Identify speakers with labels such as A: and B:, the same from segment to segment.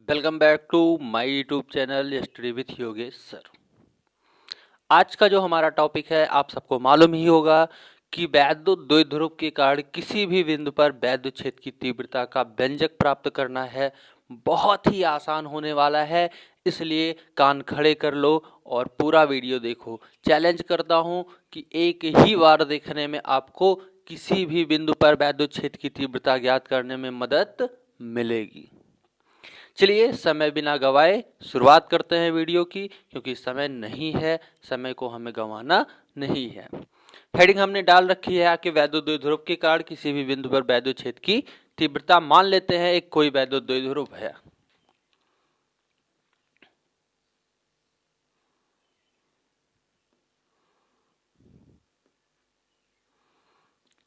A: Welcome back to my YouTube channel study with Yogesh sir. आज का जो हमारा टॉपिक है आप सबको मालूम ही होगा कि वैद्युत द्विध्रुव के कारण किसी भी बिंदु पर वैद्युत क्षेत्र की तीव्रता का व्यंजक प्राप्त करना है। बहुत ही आसान होने वाला है, इसलिए कान खड़े कर लो और पूरा वीडियो देखो। चैलेंज करता हूं कि एक ही बार देखने में आपको किसी भी बिंदु पर वैद्युत क्षेत्र की तीव्रता ज्ञात करने में मदद मिलेगी। चलिए समय बिना गवाए शुरुआत करते हैं वीडियो की, क्योंकि समय नहीं है, समय को हमें गंवाना नहीं है। हेडिंग हमने डाल रखी है कि वैद्युत द्विध्रुव के कारण किसी भी बिंदु पर वैद्युत क्षेत्र की तीव्रता मान लेते हैं एक कोई वैद्युत द्विध्रुव है।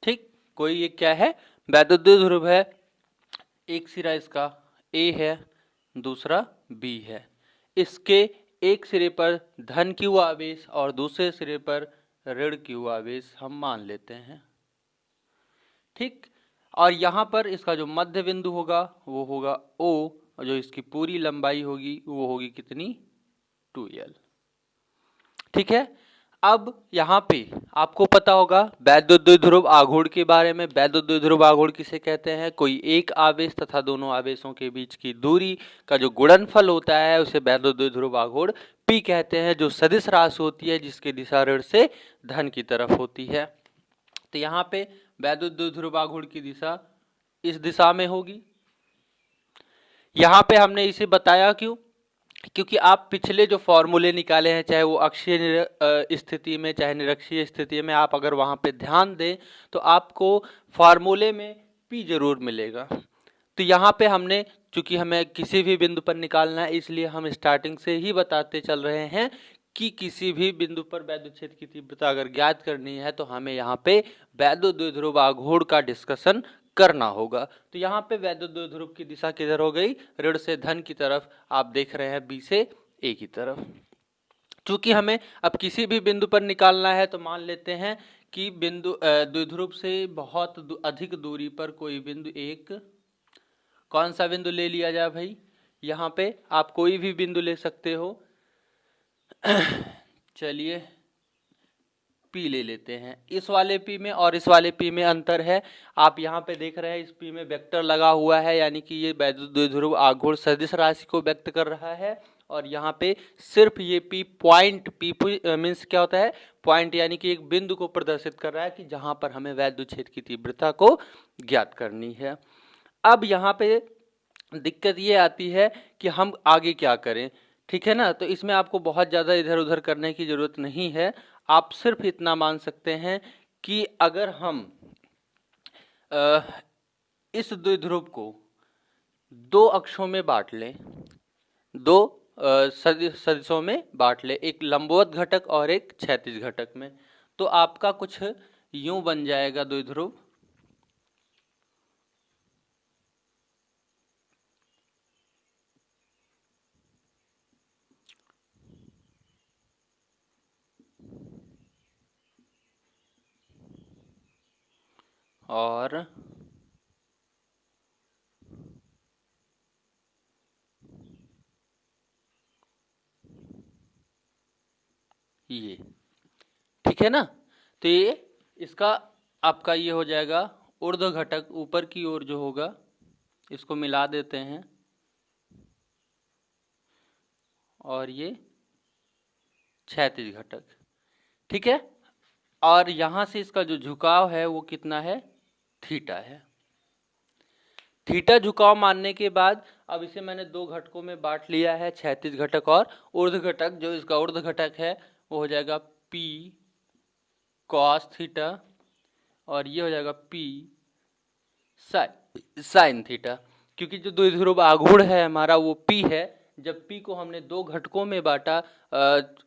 A: ठीक, कोई ये क्या है, वैद्युत द्विध्रुव है। एक सिरा इसका ए है, दूसरा बी है। इसके एक सिरे पर धन क्यू आवेश और दूसरे सिरे पर ऋण क्यू आवेश हम मान लेते हैं। ठीक, और यहाँ पर इसका जो मध्य बिंदु होगा वो होगा O, और जो इसकी पूरी लंबाई होगी वो होगी कितनी, 2L। ठीक है, अब यहाँ पे आपको पता होगा वैद्युत द्विध्रुव आघूर्ण के बारे में। वैद्युत द्विध्रुव आघूर्ण किसे कहते हैं, कोई एक आवेश तथा दोनों आवेशों के बीच की दूरी का जो गुणनफल होता है उसे वैद्युत द्विध्रुव आघूर्ण P कहते हैं, जो सदिश राशि होती है जिसकी दिशा ऋण से धन की तरफ होती है। तो यहाँ पे वैद्युत द्विध्रुव आघूर्ण की दिशा इस दिशा में होगी। यहाँ पे हमने इसे बताया क्यों, क्योंकि आप पिछले जो फॉर्मूले निकाले हैं, चाहे वो अक्षीय स्थिति में चाहे निरक्षीय स्थिति में, आप अगर वहाँ पे ध्यान दें तो आपको फॉर्मूले में P जरूर मिलेगा। तो यहाँ पे हमने, चूंकि हमें किसी भी बिंदु पर निकालना है, इसलिए हम स्टार्टिंग से ही बताते चल रहे हैं कि किसी भी बिंदु पर वैद्युत क्षेत्र की तीव्रता अगर ज्ञात करनी है तो हमें यहाँ पे वैद्युत द्विध्रुव आघूर्ण का डिस्कशन करना होगा। तो यहाँ पे वैद्युत द्विध्रुव की दिशा किधर हो गई, ऋण से धन की तरफ। आप देख रहे हैं बी से ए की तरफ। चूंकि हमें अब किसी भी बिंदु पर निकालना है तो मान लेते हैं कि बिंदु द्विध्रुव से बहुत अधिक दूरी पर कोई बिंदु, एक कौन सा बिंदु ले लिया जाए भाई, यहाँ पे आप कोई भी बिंदु ले सकते हो। चलिए P ले लेते हैं। इस वाले P में और इस वाले P में अंतर है। आप यहाँ पे देख रहे हैं इस P में वेक्टर लगा हुआ है, यानी कि ये वैद्युत द्विध्रुव आघूर्ण सदिश राशि को व्यक्त कर रहा है। और यहाँ पे सिर्फ ये P पॉइंट, P मीन्स क्या होता है, पॉइंट, यानी कि एक बिंदु को प्रदर्शित कर रहा है कि जहाँ पर हमें वैद्युत क्षेत्र की तीव्रता को ज्ञात करनी है। अब यहाँ पे दिक्कत ये आती है कि हम आगे क्या करें। ठीक है ना, तो इसमें आपको बहुत ज़्यादा इधर उधर करने की ज़रूरत नहीं है। आप सिर्फ इतना मान सकते हैं कि अगर हम इस द्विध्रुव को दो अक्षों में बांट लें, दो सदिशों में बांट लें, एक लंबवत घटक और एक क्षैतिज घटक में, तो आपका कुछ यूं बन जाएगा द्विध्रुव। और ये, ठीक है ना, तो ये इसका आपका ये हो जाएगा ऊर्ध्व घटक, ऊपर की ओर जो होगा इसको मिला देते हैं, और ये क्षैतिज घटक। ठीक है, और यहां से इसका जो झुकाव है वो कितना है, थीटा है। थीटा झुकाव मानने के बाद अब इसे मैंने दो घटकों में बांट लिया है, क्षैतिज घटक और ऊर्ध्व घटक। जो इसका ऊर्ध्व घटक है वो हो जाएगा P cos थीटा, और ये हो जाएगा P साइन थीटा। क्योंकि जो द्विध्रुव आघूर्ण है हमारा वो P है। जब P को हमने दो घटकों में बांटा,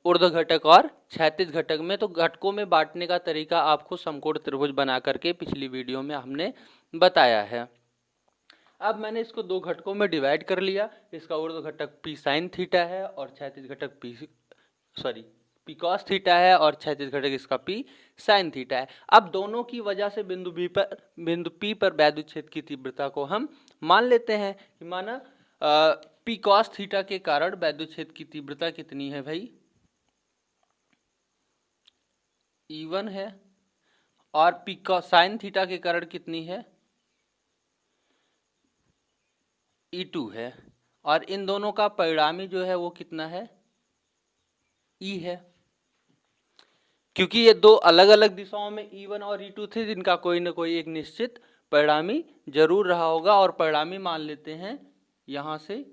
A: ऊर्ध्व घटक और क्षैतिज घटक में, तो घटकों में बांटने का तरीका आपको समकोण त्रिभुज बना करके पिछली वीडियो में हमने बताया है। अब मैंने इसको दो घटकों में डिवाइड कर लिया। इसका ऊर्ध्व घटक P साइन थीटा है और क्षैतिज घटक P cos थीटा है, और क्षैतिज घटक इसका P साइन थीटा है। अब दोनों की वजह से बिंदु P पर वैद्युत क्षेत्र की तीव्रता को हम मान लेते हैं कि माना पी कॉस थीटा के कारण वैद्युत क्षेत्र की तीव्रता कितनी है भाई? E1 है। और पी कॉस साइन थीटा के कारण कितनी है? E2 है। और इन दोनों का परिणामी जो है वो कितना है? E है। क्योंकि ये दो अलग अलग दिशाओं में E1 और E2 थे, जिनका कोई ना कोई एक निश्चित परिणामी जरूर रहा होगा, और परिणामी मान लेते हैं यहां से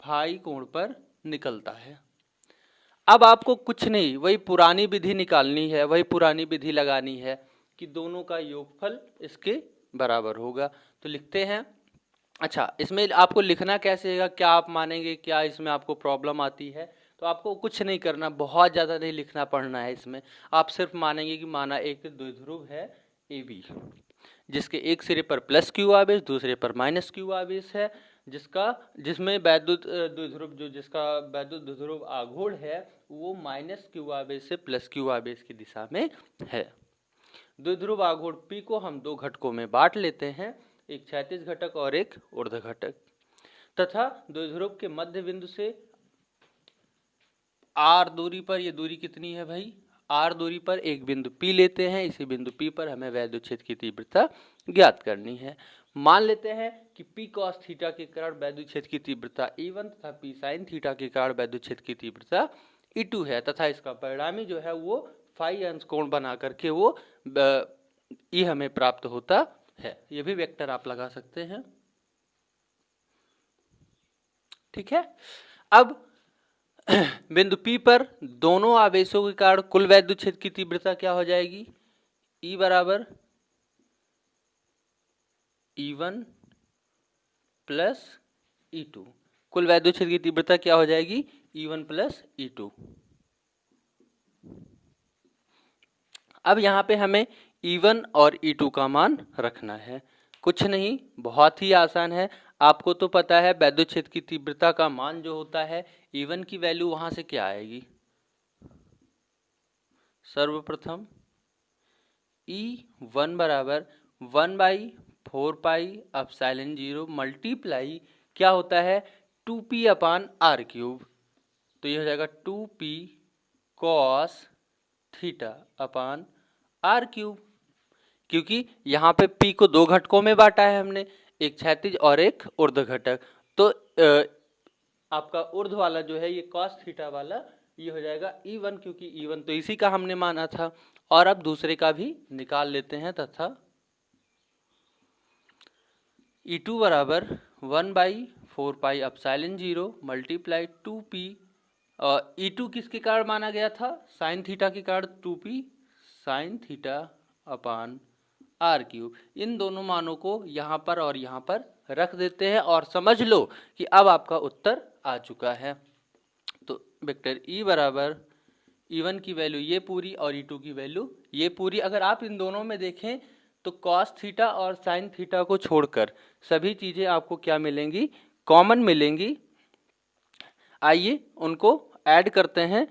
A: फाई कोण पर निकलता है। अब आपको कुछ नहीं, वही पुरानी विधि निकालनी है, वही पुरानी विधि लगानी है कि दोनों का योगफल इसके बराबर होगा। तो लिखते हैं। अच्छा, इसमें आपको लिखना कैसे है, क्या आप मानेंगे, क्या इसमें आपको प्रॉब्लम आती है? तो आपको कुछ नहीं करना, बहुत ज़्यादा नहीं लिखना पढ़ना है इसमें। आप सिर्फ मानेंगे कि माना एक द्विध्रुव है AB, जिसके एक सिरे पर प्लस क्यू आवेश, दूसरे पर माइनस क्यू आवेश है, जिसमें वैद्युत द्विध्रुव जिसका वैद्युत द्विध्रुव आघूर्ण है वो माइनस क्यू आवेश से प्लस क्यू आवेश की दिशा में है। द्विध्रुव आघूर्ण P को हम दो घटकों में बांट लेते हैं, एक क्षैतिज घटक और एक ऊर्ध्व घटक, तथा द्विध्रुव के मध्य बिंदु से R दूरी पर, ये दूरी कितनी है भाई? R दूरी पर एक बिंदु P लेते हैं। इसी बिंदु P पर हमें वैद्युत क्षेत्र की तीव्रता ज्ञात करनी है। मान लेते हैं कि P cos थीटा के कारण वैद्युत क्षेत्र की तीव्रता E1 तथा P sin थीटा के कारण वैद्युत क्षेत्र की तीव्रता E2 है, तथा इसका परिणामी जो है वो फाई अंश कोण बना करके वो E हमें प्राप्त होता है। ये भी वेक्टर आप लगा सकते हैं। ठीक है। अब बिंदु P पर दोनों आवेशों के कारण कुल वैद्युत क्षेत्र की तीव्रता क्या हो जाएगी? E बराबर E1 प्लस E2। कुल वैद्युत क्षेत्र की तीव्रता क्या हो जाएगी? E1 plus E2। अब यहाँ पे हमें E1 और E2 का मान रखना है। कुछ नहीं, बहुत ही आसान है। आपको तो पता है वैद्युत क्षेत्र की तीव्रता का मान जो होता है E1 की वैल्यू वहां से क्या आएगी? सर्वप्रथम E1 बराबर 1/4 पाई एप्सिलॉन 0 मल्टीप्लाई क्या होता है? 2p अपान r क्यूब। तो ये हो जाएगा 2p cos theta upon r cube, क्योंकि यहाँ पे p को दो घटकों में बांटा है हमने, एक क्षैतिज और एक ऊर्ध्व घटक। तो आपका ऊर्ध्व वाला जो है ये cos थीटा वाला ये हो जाएगा E1, क्योंकि E1 तो इसी का हमने माना था। और अब दूसरे का भी निकाल लेते हैं, तथा E2 बराबर 1/4 pi epsilon 0 multiply 2p। E2 किसके कारण माना गया था? साइन थीटा के कारण 2p sine theta upon r cube. इन दोनों मानों को यहाँ पर और यहाँ पर रख देते हैं, और समझ लो कि अब आपका उत्तर आ चुका है। तो वेक्टर E बराबर E1 की वैल्यू ये पूरी और E2 की वैल्यू ये पूरी। अगर आप इन दोनों में देखें तो cos थीटा और sin थीटा को छोड़कर सभी चीजें आपको क्या मिलेंगी? कॉमन मिलेंगी। आइए उनको ऐड करते हैं।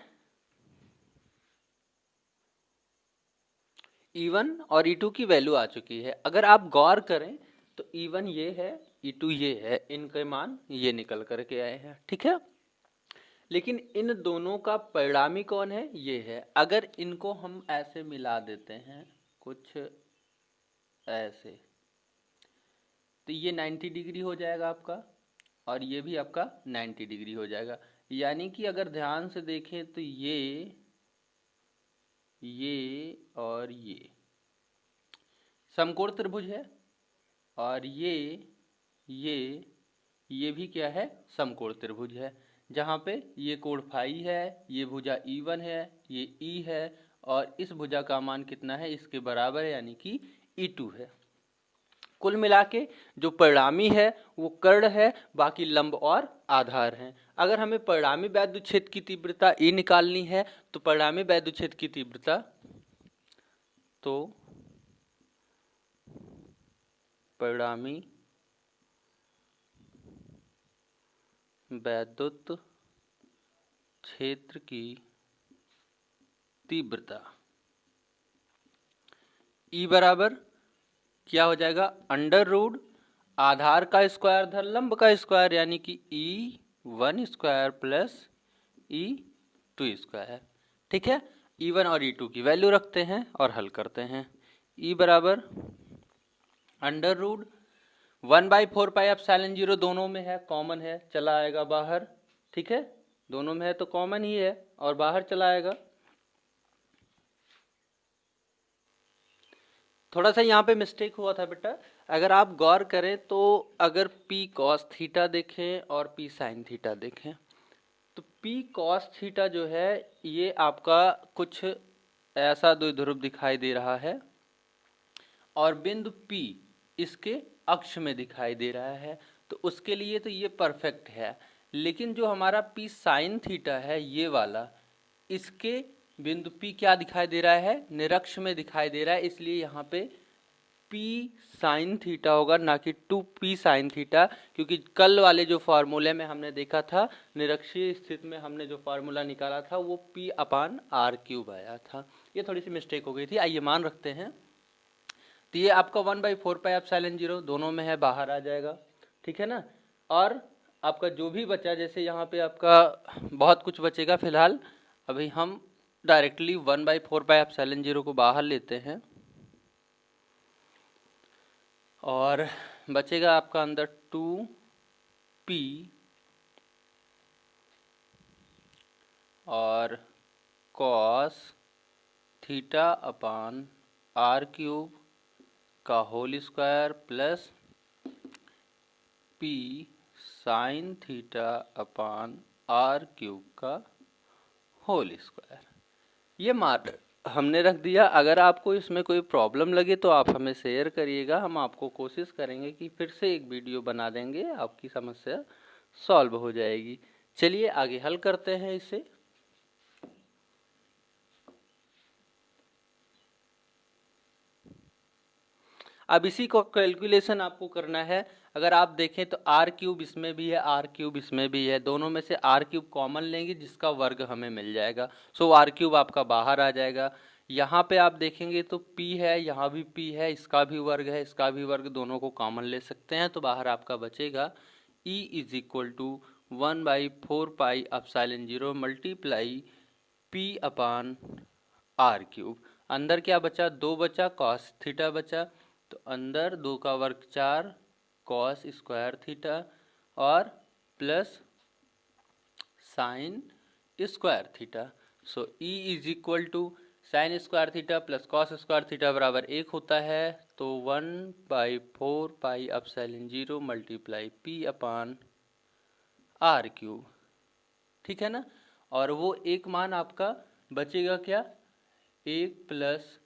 A: E1 और E2 की वैल्यू आ चुकी है। अगर आप गौर करें तो E1 ये है, E2 ये है, इनके मान ये निकल करके आए हैं। ठीक है, लेकिन इन दोनों का परिणामी कौन है? ये है। अगर इनको हम ऐसे मिला देते हैं कुछ ऐसे, तो ये 90 डिग्री हो जाएगा आपका, और ये भी आपका 90 डिग्री हो जाएगा। यानी कि अगर ध्यान से देखें तो ये और ये समकोण त्रिभुज है, और ये भी क्या है? समकोण त्रिभुज है, जहाँ पे ये कोण फाई है, ये भुजा E1 है, ये E है, और इस भुजा का मान कितना है? इसके बराबर है, यानी कि E2 है। कुल मिला के जो परिणामी है वो कर्ण है, बाकी लंब और आधार हैं। अगर हमें परिणामी वैद्युत क्षेत्र की तीव्रता E निकालनी है तो परिणामी वैद्युत क्षेत्र की तीव्रता परिणामी वैद्युत क्षेत्र की तीव्रता E बराबर क्या हो जाएगा? अंडर रूट आधार का स्क्वायर धन लंब का स्क्वायर, यानी कि E 1 square plus E2 square. ठीक है, E1 और E2 की वैल्यू रखते हैं और हल करते हैं। E बराबर अंडर रूट 1/4πε0, दोनों में है, कॉमन है, चला आएगा बाहर। ठीक है, दोनों में है तो कॉमन ही है और बाहर चला आएगा। थोड़ा सा यहाँ पे मिस्टेक हुआ था बेटा, अगर आप गौर करें तो अगर P cos थीटा देखें और P sin थीटा देखें तो P cos थीटा जो है ये आपका कुछ ऐसा द्विध्रुव दिखाई दे रहा है और बिंदु P इसके अक्ष में दिखाई दे रहा है, तो उसके लिए तो ये परफेक्ट है। लेकिन जो हमारा P sin थीटा है ये वाला, इसके बिंदु P क्या दिखाई दे रहा है, निरक्ष में दिखाई दे रहा है, इसलिए यहाँ पे P sin थीटा होगा, ना कि 2P sin थीटा। क्योंकि कल वाले जो फार्मूले में हमने देखा था, निरक्षीय स्थिति में हमने जो फार्मूला निकाला था वो P/r³ आया था। ये थोड़ी सी मिस्टेक हो गई थी, आइए मान रखते हैं। तो ये आपका 1/4πε0 दोनों में है, बाहर आ जाएगा। ठीक है ना, और आपका जो भी बचा, जैसे यहाँ पे आपका बहुत कुछ बचेगा, फिलहाल अभी हम डायरेक्टली 1/4πε0 को बाहर लेते हैं और बचेगा आपका अंदर 2P और cos θ/r³ का whole square plus P sin θ/r³ का होल स्क्वायर। ये मान हमने रख दिया। अगर आपको इसमें कोई प्रॉब्लम लगे तो आप हमें शेयर करिएगा, हम आपको कोशिश करेंगे कि फिर से एक वीडियो बना देंगे, आपकी समस्या सॉल्व हो जाएगी। चलिए आगे हल करते हैं इसे। अब इसी को कैलकुलेशन आपको करना है। अगर आप देखें तो r³ इसमें भी है, r³ इसमें भी है, दोनों में से r³ कॉमन लेंगे जिसका वर्ग हमें मिल जाएगा। सो r³ आपका बाहर आ जाएगा। यहाँ पे आप देखेंगे तो p है, यहाँ भी p है, इसका भी वर्ग है, इसका भी वर्ग, दोनों को कॉमन ले सकते हैं, तो बाहर आपका बचेगा E = 1/4πε0 मल्टीप्लाई P/r³। अंदर क्या बचा, 2 बचा, cos थीटा बचा, तो अंदर 2 का वर्ग 4 cos स्क्वायर थीटा और प्लस साइन स्क्वायर थीटा। सो E = sine square theta plus cos square theta बराबर 1 होता है, तो 1/4πε0 मल्टीप्लाई P/r³। ठीक है ना, और वो एक मान आपका बचेगा क्या, 1 +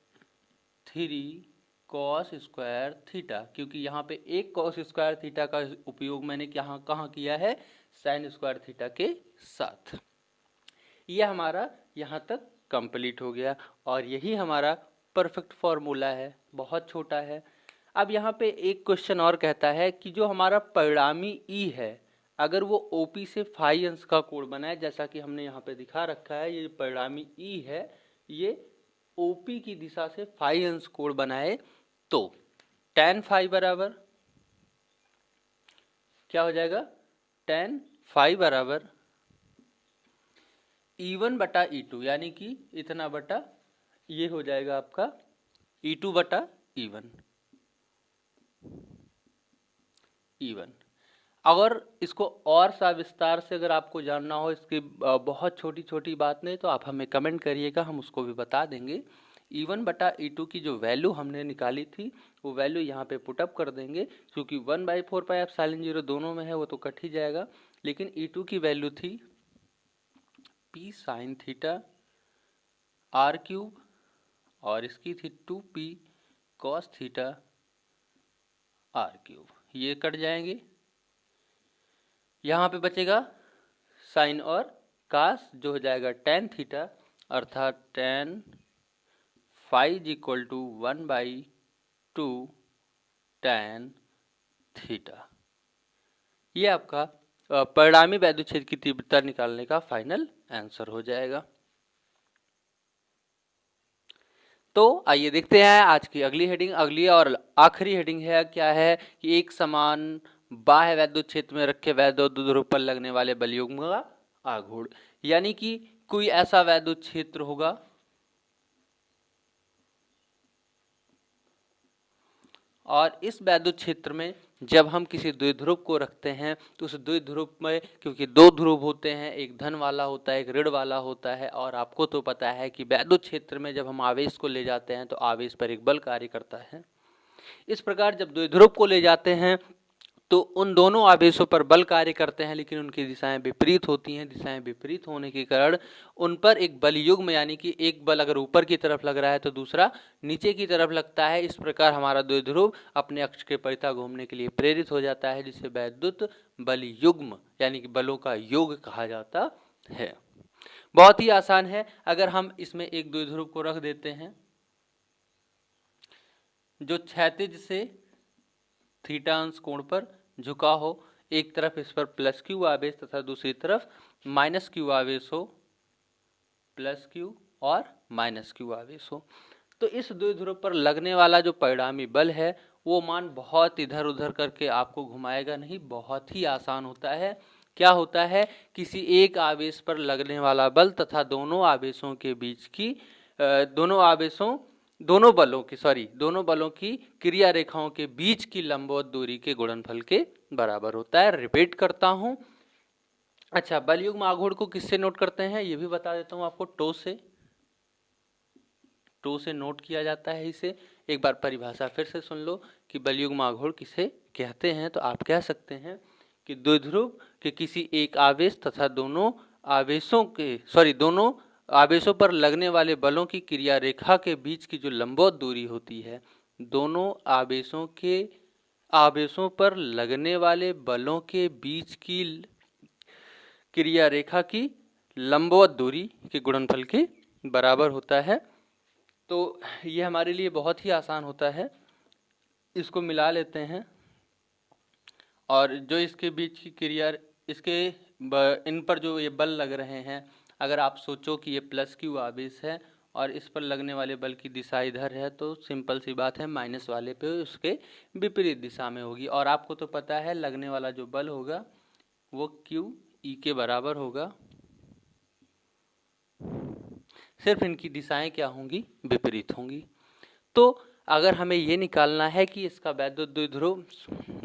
A: 3 cos स्क्वायर थीटा, क्योंकि यहाँ पे एक cos स्क्वायर थीटा का उपयोग मैंने कहाँ किया है, साइन स्क्वायर थीटा के साथ। यह हमारा यहाँ तक कंप्लीट हो गया और यही हमारा परफेक्ट फॉर्मूला है, बहुत छोटा है। अब यहाँ पे एक क्वेश्चन और कहता है कि जो हमारा परिणामी E है, अगर वो OP से फाई अंश का कोण बनाए, जैसा कि हमने यहाँ पे दिखा रखा है, ये परिणामी E है, ये OP की दिशा से फाई अंश कोण बनाए, तो tan फाई बराबर क्या हो जाएगा, tan फाई बराबर E1/E2, यानी कि इतना बटा ये हो जाएगा आपका E2/E1। अगर इसको और सा विस्तार से अगर आपको जानना हो, इसकी बहुत छोटी छोटी बात नहीं, तो आप हमें कमेंट करिएगा, हम उसको भी बता देंगे। E1/E2 की जो वैल्यू हमने निकाली थी वो वैल्यू यहाँ पे पुटअप कर देंगे, क्योंकि 1/4πε0 दोनों में है, वो तो कट ही जाएगा। लेकिन E2 की वैल्यू थी P sin θ/r³ और इसकी थी 2P cos θ/r³। ये कट जाएंगे, यहाँ पे बचेगा साइन और कास, जो हो जाएगा tan थीटा, अर्थात tan फाई = 1/2 tan थीटा। ये आपका परिणामी वैद्युत की तीव्रता निकालने का फाइनल आंसर हो जाएगा। तो आइए देखते हैं आज की अगली हेडिंग। अगली और आखिरी हेडिंग है, क्या है कि एक समान बाह्य वैद्युत क्षेत्र में रखे वैद्युत ध्रुव पर लगने वाले बल युग्म का आघूर्ण। यानी कि कोई ऐसा वैद्युत क्षेत्र होगा और इस वैद्युत क्षेत्र में जब हम किसी द्विध्रुव को रखते हैं तो उस द्विध्रुव में, क्योंकि दो ध्रुव होते हैं, एक धन वाला होता है, एक ऋण वाला होता है, और आपको तो पता है कि वैद्युत क्षेत्र में जब हम आवेश को ले जाते हैं तो आवेश पर एक बल कार्य करता है। इस प्रकार जब द्विध्रुव को ले जाते हैं तो उन दोनों आवेशों पर बल कार्य करते हैं, लेकिन उनकी दिशाएं विपरीत होती हैं। दिशाएं विपरीत होने के कारण उन पर एक बल युग्म, यानी कि एक बल अगर ऊपर की तरफ लग रहा है तो दूसरा नीचे की तरफ लगता है। इस प्रकार हमारा द्विध्रुव अपने अक्ष के परितः घूमने के लिए प्रेरित हो जाता है, जिसे वैद्युत बल युग्म यानी कि बलों का योग कहा जाता है। बहुत ही आसान है। अगर हम इसमें एक द्विध्रुव को रख देते हैं जो क्षैतिज से थीटा अंश कोण पर झुका हो, एक तरफ इस पर प्लस क्यू आवेश तथा दूसरी तरफ माइनस क्यू आवेश हो, प्लस क्यू और माइनस क्यू आवेश हो, तो इस द्विध्रुव पर लगने वाला जो परिणामी बल है वो मान बहुत इधर उधर करके आपको घुमाएगा नहीं, बहुत ही आसान होता है। क्या होता है, किसी एक आवेश पर लगने वाला बल तथा दोनों आवेशों के बीच की दोनों बलों की क्रिया रेखाओं के बीच की लंबवत दूरी के गुणनफल के बराबर होता है। रिपीट करता हूं। अच्छा, बल युग्म आघूर्ण को किससे नोट करते हैं ये भी बता देता हूं आपको। टो से नोट किया जाता है इसे। एक बार परिभाषा फिर से सुन लो कि बल युग्म आघूर्ण किसे कहते हैं। तो आप कह सकते हैं कि द्विध्रुव के किसी एक आवेश तथा दोनों आवेशों पर लगने वाले बलों की क्रिया रेखा के बीच की जो लंबवत दूरी होती है, दोनों आवेशों पर लगने वाले बलों के बीच की क्रिया रेखा की लंबवत दूरी के गुणनफल के बराबर होता है। तो ये हमारे लिए बहुत ही आसान होता है। इसको मिला लेते हैं और जो इसके बीच की क्रिया, इन पर जो ये बल लग रहे हैं, अगर आप सोचो कि ये प्लस क्यू आवेश है और इस पर लगने वाले बल की दिशा इधर है, तो सिंपल सी बात है माइनस वाले पे उसके विपरीत दिशा में होगी। और आपको तो पता है लगने वाला जो बल होगा वो क्यू ई के बराबर होगा, सिर्फ इनकी दिशाएं क्या होंगी, विपरीत होंगी। तो अगर हमें ये निकालना है कि इसका वैद्युत द्विध्रुव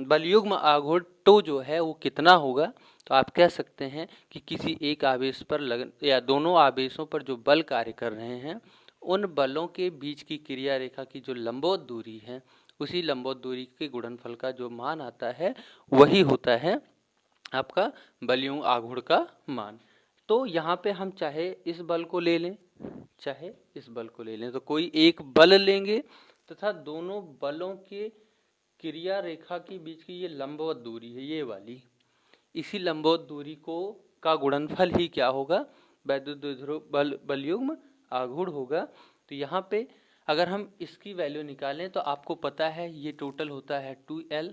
A: बल युग्म आघूर्ण टो जो है वो कितना होगा, तो आप कह सकते हैं कि किसी एक आवेश पर या दोनों आवेशों पर जो बल कार्य कर रहे हैं, उन बलों के बीच की क्रिया रेखा की जो लंबवत दूरी है, उसी लंबवत दूरी के गुणनफल का जो मान आता है वही होता है आपका बल युग्म आघूर्ण का मान। तो यहाँ पे हम चाहे इस बल को ले लें, चाहे इस बल को ले लें, तो कोई एक बल लेंगे तथा दोनों बलों के क्रिया रेखा के बीच की ये लंबवत दूरी है, ये वाली, इसी लंबवत दूरी का गुणनफल ही क्या होगा, वैद्युत द्विध्रुव बल युग्म आघूर्ण होगा। तो यहाँ पे अगर हम इसकी वैल्यू निकालें तो आपको पता है ये टोटल होता है 2L,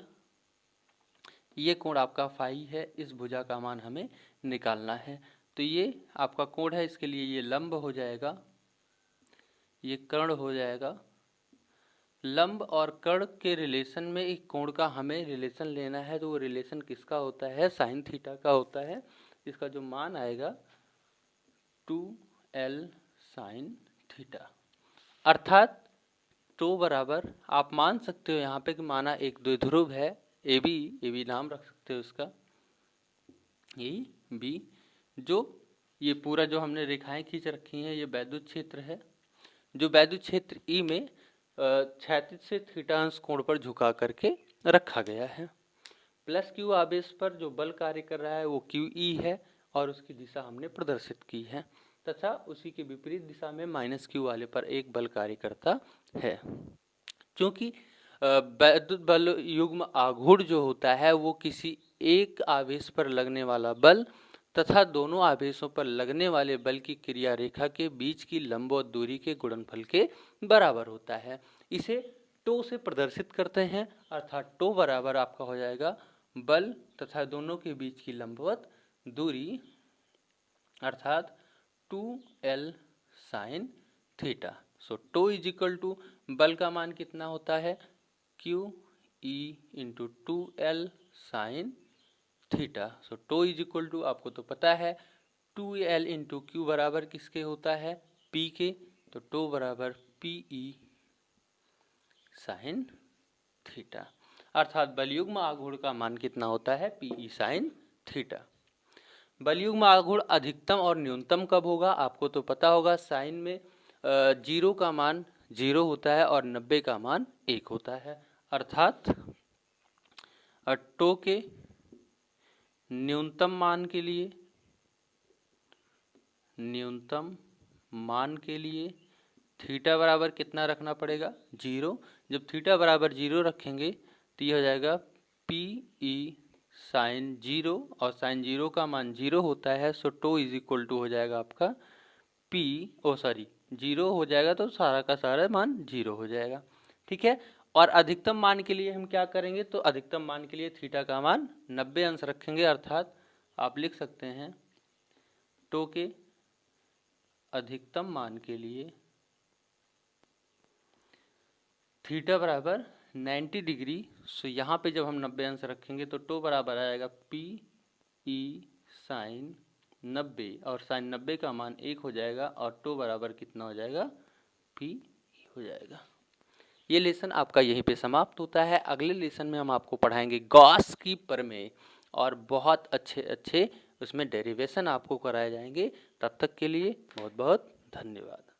A: ये कोण आपका फाई है, इस भुजा का मान हमें निकालना है। तो ये आपका कोण है, इसके लिए ये लंब हो जाएगा, ये कर्ण हो जाएगा। लंब और कर्ण के रिलेशन में एक कोण का हमें रिलेशन लेना है, तो वो रिलेशन किसका होता है, साइन थीटा का होता है। इसका जो मान आएगा 2L साइन थीटा, अर्थात टो बराबर, आप मान सकते हो यहाँ पे कि माना एक द्विध्रुव है ए बी नाम रख सकते हो इसका, ए बी, जो ये पूरा जो हमने रेखाएं खींच रखी हैं ये वैद्युत क्षेत्र है, जो वैद्युत क्षेत्र ई में क्षैतिज से थीटा अंश कोण पर झुका करके रखा गया है। प्लस क्यू आवेश पर जो बल कार्य कर रहा है वो क्यू ई है और उसकी दिशा हमने प्रदर्शित की है, तथा उसी के विपरीत दिशा में माइनस क्यू वाले पर एक बल कार्य करता है। क्योंकि वैद्युत बल युग्म आघूर्ण जो होता है वो किसी एक आवेश पर लगने वाला बल तथा दोनों आवेशों पर लगने वाले बल की क्रिया रेखा के बीच की लंबवत दूरी के गुणनफल के बराबर होता है। इसे टो से प्रदर्शित करते हैं, अर्थात टो बराबर आपका हो जाएगा बल तथा दोनों के बीच की लंबवत दूरी, अर्थात 2L साइन थीटा। सो टो इज इक्वल टू, बल का मान कितना होता है, Q E into 2L sine theta. So टो इज इक्वल टू, आपको तो पता है 2l इंटू क्यू बराबर किसके होता है, p के, तो टो बराबर PE साइन थीटा। अर्थात बलयुग्म आघूर्ण का मान कितना होता है, PE साइन थीटा। बलयुग्म आघूर्ण अधिकतम और न्यूनतम कब होगा, आपको तो पता होगा, साइन में 0 का मान 0 होता है और 90 का मान 1 होता है। अर्थात टो के न्यूनतम मान के लिए थीटा बराबर कितना रखना पड़ेगा, 0। जब थीटा बराबर 0 रखेंगे तो यह हो जाएगा PE साइन 0, और साइन 0 का मान 0 होता है। सो टो इज इक्वल टू हो जाएगा आपका 0 हो जाएगा, तो सारा का सारा मान 0 हो जाएगा। ठीक है। और अधिकतम मान के लिए हम क्या करेंगे, तो अधिकतम मान के लिए थीटा का मान 90 अंश रखेंगे। अर्थात आप लिख सकते हैं टो के अधिकतम मान के लिए थीटा बराबर 90 डिग्री। सो यहाँ पे जब हम 90 अंश रखेंगे तो टो बराबर आएगा PE साइन 90, और साइन 90 का मान 1 हो जाएगा, और टो बराबर कितना हो जाएगा, PE हो जाएगा। ये लेसन आपका यहीं पे समाप्त होता है। अगले लेसन में हम आपको पढ़ाएंगे गॉस की प्रमेय, और बहुत अच्छे अच्छे उसमें डेरिवेशन आपको कराए जाएंगे। तब तक के लिए बहुत बहुत धन्यवाद।